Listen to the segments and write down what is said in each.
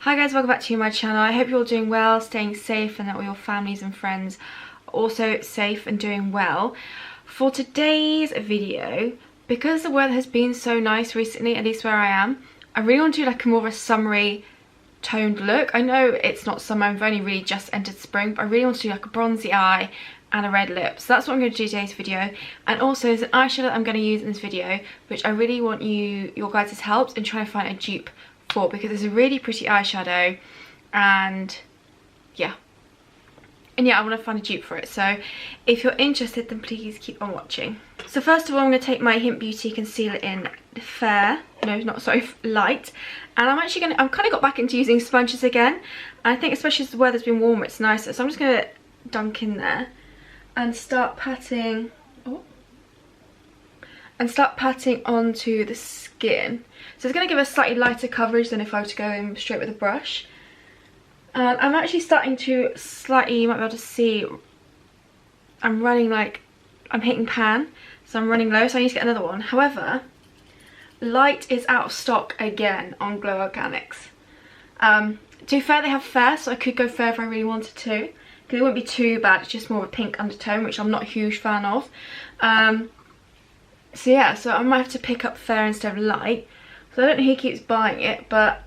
Hi guys, welcome back to my channel. I hope you're all doing well, staying safe, and that all your families and friends are also safe and doing well. For today's video, because the weather has been so nice recently, at least where I am, I really want to do like a more of a summery toned look. I know it's not summer, I've only really just entered spring, but I really want to do like a bronzy eye and a red lip. So that's what I'm going to do today's video. And also there's an eyeshadow that I'm going to use in this video, which I really want your guys' help in trying to find a dupe for, because it's a really pretty eyeshadow, and yeah, I want to find a dupe for it. So if you're interested, then please keep on watching. So first of all, I'm going to take my Hint Beauty concealer in light, and I'm kind of got back into using sponges again, and I think especially as the weather's been warmer, it's nicer. So I'm just going to dunk in there and start patting onto the skin. So it's going to give a slightly lighter coverage than if I were to go in straight with a brush. And I'm actually starting to slightly, you might be able to see, I'm hitting pan, so I'm running low, so I need to get another one. However, light is out of stock again on Glow Organics. To be fair, they have fair, so I could go fair if I really wanted to, because it wouldn't be too bad. It's just more of a pink undertone, which I'm not a huge fan of. So yeah, so I might have to pick up fair instead of light. So I don't know who keeps buying it, but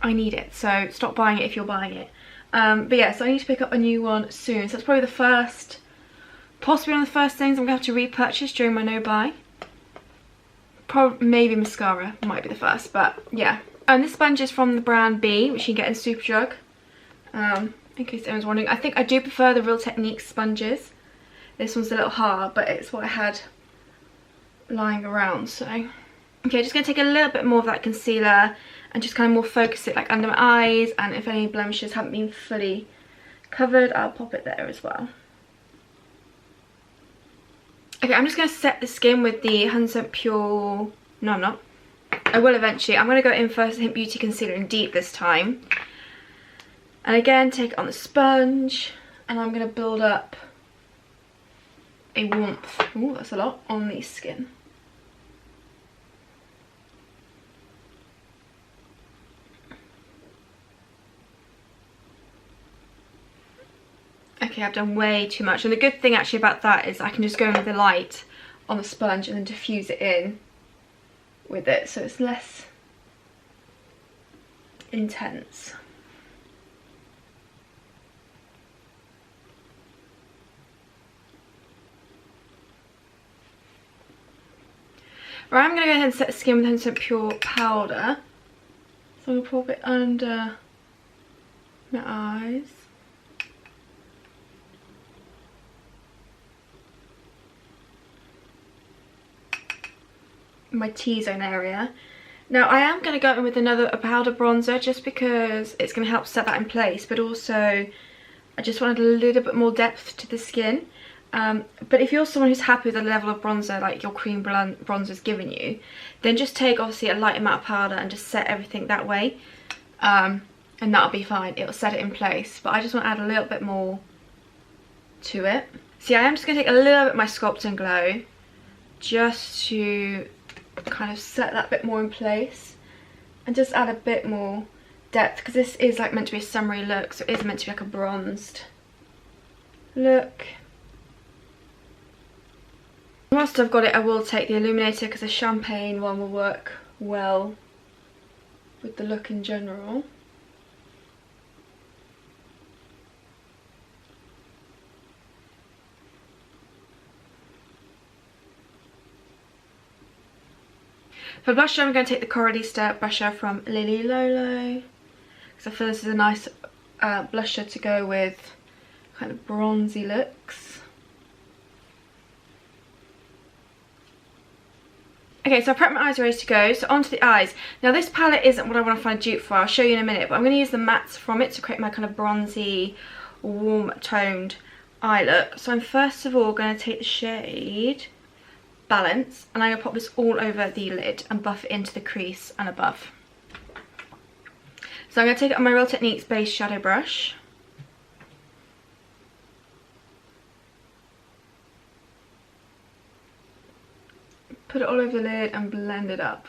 I need it, so stop buying it if you're buying it. But yeah, so I need to pick up a new one soon. So that's probably possibly one of the first things I'm going to have to repurchase during my no buy. Probably, maybe mascara might be the first, but yeah. And this sponge is from the brand B, which you can get in Superdrug. In case anyone's wondering, I think I do prefer the Real Techniques sponges. This one's a little hard, but it's what I had lying around, so. Okay, just going to take a little bit more of that concealer and just kind of more focus it like under my eyes, and if any blemishes haven't been fully covered, I'll pop it there as well. Okay, I'm just going to set the skin with the 100% Pure... No, I'm not. I will eventually. I'm going to go in first, Hint Beauty Concealer in Deep this time. And again, take it on the sponge, and I'm going to build up a warmth. Ooh, that's a lot on the skin. Okay, I've done way too much, and the good thing actually about that is I can just go in with the light on the sponge and then diffuse it in with it, so it's less intense. Right, I'm going to go ahead and set the skin with 100% Pure powder. So I'm going to pop it under my eyes. My T-zone area. Now I am going to go in with a powder bronzer, just because it's going to help set that in place, but also I just wanted a little bit more depth to the skin. But if you're someone who's happy with the level of bronzer like your cream bronzer's given you, then just take obviously a light amount of powder and just set everything that way, and that'll be fine. It'll set it in place, but I just want to add a little bit more to it. So yeah, I am just going to take a little bit of my Sculpt and Glow just to kind of set that bit more in place and just add a bit more depth, because this is like meant to be a summery look, so it is meant to be like a bronzed look. Whilst I've got it, I will take the illuminator, because the champagne one will work well with the look in general. For blusher, I'm going to take the Coral Easter blusher from Lily Lolo, because I feel this is a nice blusher to go with kind of bronzy looks. Okay, so I've prepped my eyes ready to go, so onto the eyes. Now this palette isn't what I want to find a dupe for, I'll show you in a minute, but I'm going to use the mattes from it to create my kind of bronzy, warm toned eye look. So I'm first of all going to take the shade Balance, and I'm going to pop this all over the lid and buff it into the crease and above. So I'm going to take it on my Real Techniques base shadow brush. Put it all over the lid and blend it up.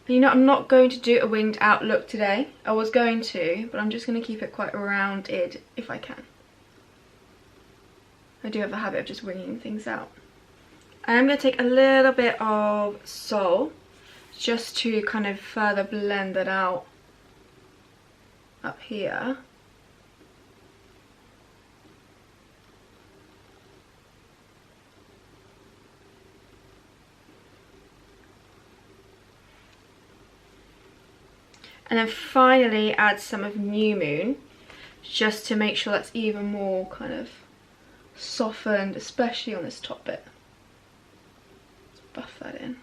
You know, I'm not going to do a winged out look today. I was going to, but I'm just going to keep it quite rounded if I can. I do have a habit of just winging things out. I am going to take a little bit of Sol just to kind of further blend it out up here. And then finally add some of New Moon, just to make sure that's even more kind of softened, especially on this top bit. Let's buff that in.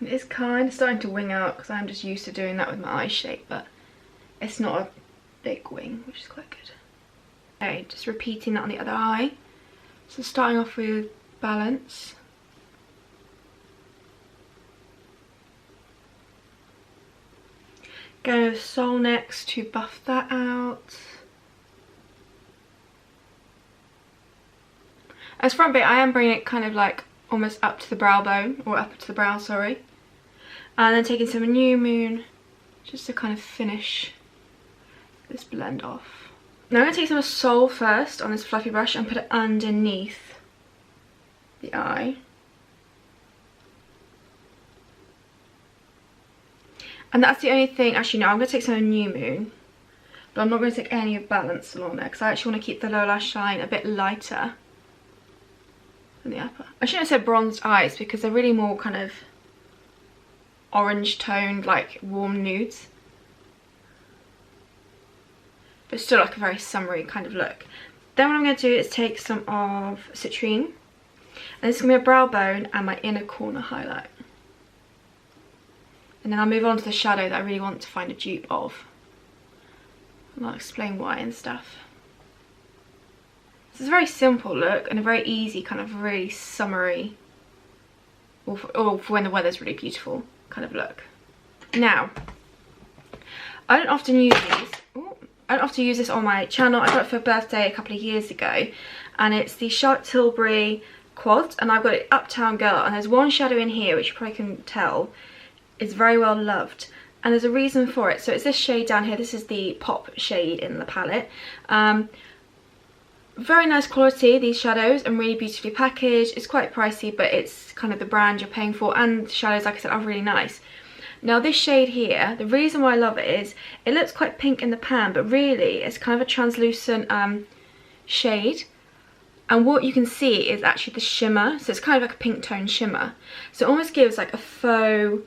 And it is kind of starting to wing out because I'm just used to doing that with my eye shape, but it's not a big wing, which is quite good. Okay, just repeating that on the other eye. So starting off with balance. Going with Sol next to buff that out. As front bit, I am bringing it kind of like almost up to the brow bone, or up to the brow, sorry. And then taking some New Moon just to kind of finish this blend off. Now I'm going to take some of Sol first on this fluffy brush and put it underneath the eye. And that's the only thing, actually no, I'm going to take some of New Moon, but I'm not going to take any of Balance along there because I actually want to keep the lower lash line a bit lighter than the upper. I shouldn't have said bronzed eyes because they're really more kind of orange toned, like warm nudes. But still like a very summery kind of look. Then what I'm going to do is take some of Citrine. And this is going to be a brow bone and my inner corner highlight. And then I'll move on to the shadow that I really want to find a dupe of. And I'll explain why and stuff. This is a very simple look and a very easy kind of really summery, or for when the weather's really beautiful kind of look. Now, I don't often use these. I don't often use this on my channel. I got it for a birthday a couple of years ago. And it's the Charlotte Tilbury Quad. And I've got it Uptown Girl. And there's one shadow in here, which you probably can tell, is very well loved, and there's a reason for it. So it's this shade down here. This is the Pop shade in the palette. Very nice quality, these shadows, and really beautifully packaged. It's quite pricey, but it's kind of the brand you're paying for, and the shadows, like I said, are really nice. Now this shade here, the reason why I love it is it looks quite pink in the pan, but really it's kind of a translucent shade. And what you can see is actually the shimmer, so it's kind of like a pink tone shimmer. So it almost gives like a faux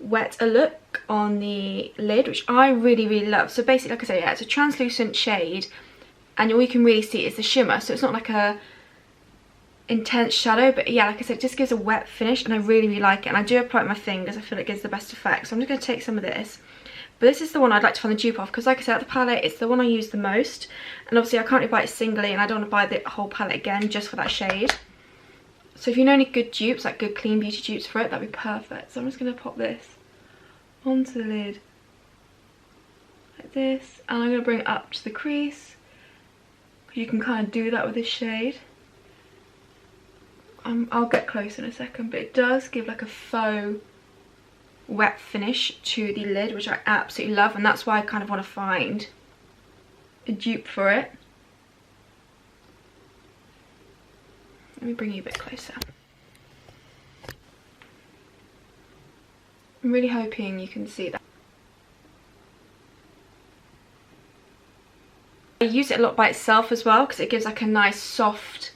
wet a look on the lid, which I really, really love. So basically, like I said, yeah, it's a translucent shade, and all you can really see is the shimmer. So it's not like a intense shadow, but yeah, like I said, it just gives a wet finish, and I really, really like it. And I do apply it with my fingers. I feel it gives the best effect. So I'm just going to take some of this. But this is the one I'd like to find the dupe of, because like I said, at the palette, it's the one I use the most. And obviously I can't really buy it singly, and I don't want to buy the whole palette again just for that shade. So if you know any good dupes, like good clean beauty dupes for it, that'd be perfect. So I'm just going to pop this onto the lid like this, and I'm going to bring it up to the crease. You can kind of do that with this shade. I'll get close in a second, but it does give like a faux wet finish to the lid, which I absolutely love, and that's why I kind of want to find a dupe for it. Let me bring you a bit closer. I'm really hoping you can see that. I use it a lot by itself as well because it gives like a nice soft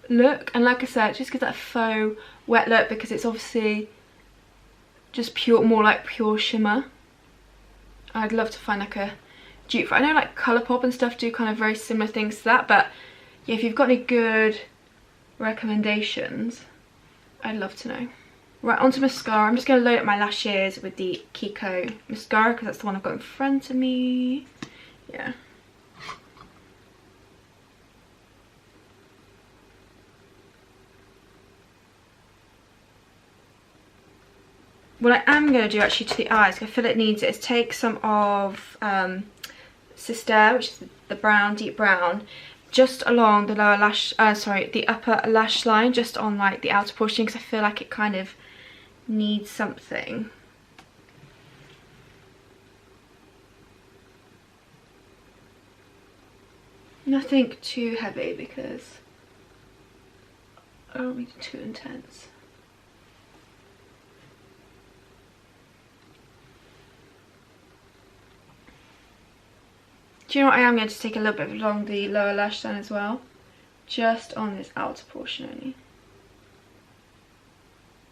look, and like I said, it just gives that faux wet look because it's obviously just pure, more like pure shimmer. I'd love to find like a dupe for it. I know like Colourpop and stuff do kind of very similar things to that, but yeah, if you've got any good recommendations, I'd love to know. Right, onto mascara. I'm just going to load up my lashes with the Kiko mascara because that's the one I've got in front of me. Yeah. What I am going to do actually to the eyes, because I feel it needs it, is take some of Sister, which is the brown, deep brown, just along the lower lash, the upper lash line, just on like the outer portion, because I feel like it kind of needs something. Nothing too heavy because I don't need it too intense. Do you know what, I am going to take a little bit along the lower lash line as well, just on this outer portion only.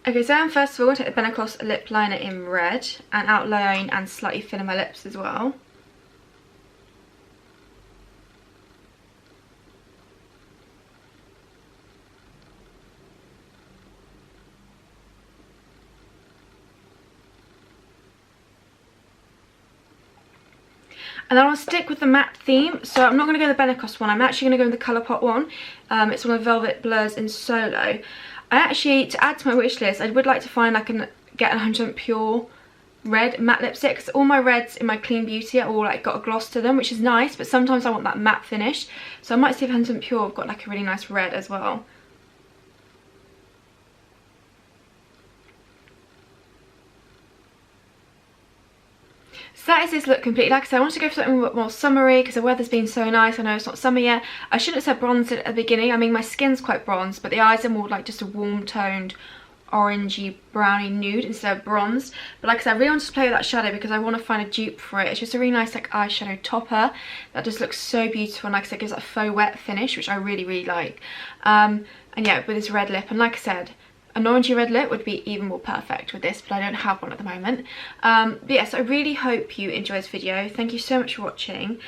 Okay, so I'm first of all going to take the Benacross lip liner in red and outline and slightly fill in my lips as well. And then I'll stick with the matte theme, so I'm not going to go the Benacross one, I'm actually going to go with the Colourpop one. It's one of Velvet Blurs in Solo. I actually, to add to my wish list, I would like to find I can get a 100% pure red matte lipstick, because all my reds in my Clean Beauty are all like got a gloss to them, which is nice, but sometimes I want that matte finish. So I might see if 100% pure I've got like a really nice red as well. So that is this look completely. Like I said, I wanted to go for something a bit more summery because the weather's been so nice. I know it's not summer yet. I shouldn't have said bronze at the beginning. I mean, my skin's quite bronze, but the eyes are more like just a warm toned orangey browny nude instead of bronze. But like I said, I really want to play with that shadow because I want to find a dupe for it. It's just a really nice like eyeshadow topper that just looks so beautiful, and like I said, gives that faux wet finish, which I really like. And yeah, with this red lip, and like I said, an orangey red lip would be even more perfect with this, but I don't have one at the moment. But yes, I really hope you enjoyed this video. Thank you so much for watching.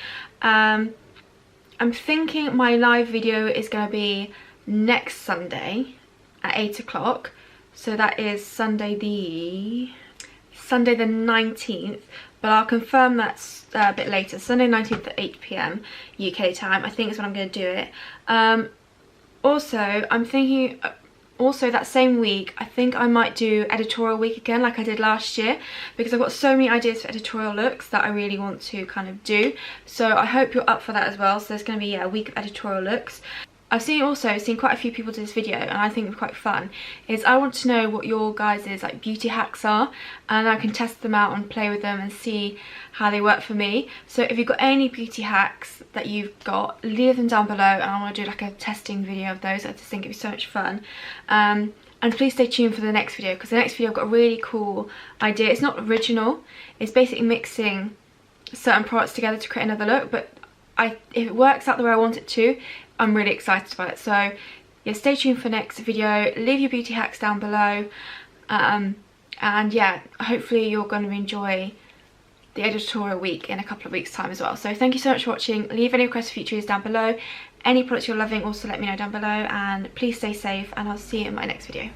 I'm thinking my live video is going to be next Sunday at 8 o'clock. So that is Sunday the 19th. But I'll confirm that's a bit later. Sunday 19th at 8 PM UK time, I think is when I'm going to do it. Also, I'm thinking... Also, that same week, I think I might do editorial week again like I did last year, because I've got so many ideas for editorial looks that I really want to kind of do. So I hope you're up for that as well. So there's going to be a week of editorial looks. I've also seen quite a few people do this video, and I think it's quite fun, is I want to know what your guys' like beauty hacks are, and I can test them out and play with them and see how they work for me. So if you've got any beauty hacks that you've got, leave them down below, and I want to do like a testing video of those. I just think it'd be so much fun. And please stay tuned for the next video, because the next video I've got a really cool idea. It's not original, it's basically mixing certain products together to create another look, but if it works out the way I want it to, I'm really excited about it. So yeah, stay tuned for next video. Leave your beauty hacks down below, and yeah, hopefully you're going to enjoy the editorial week in a couple of weeks time as well. So thank you so much for watching. Leave any requests for future videos down below. Any products you're loving, also let me know down below, and please stay safe, and I'll see you in my next video.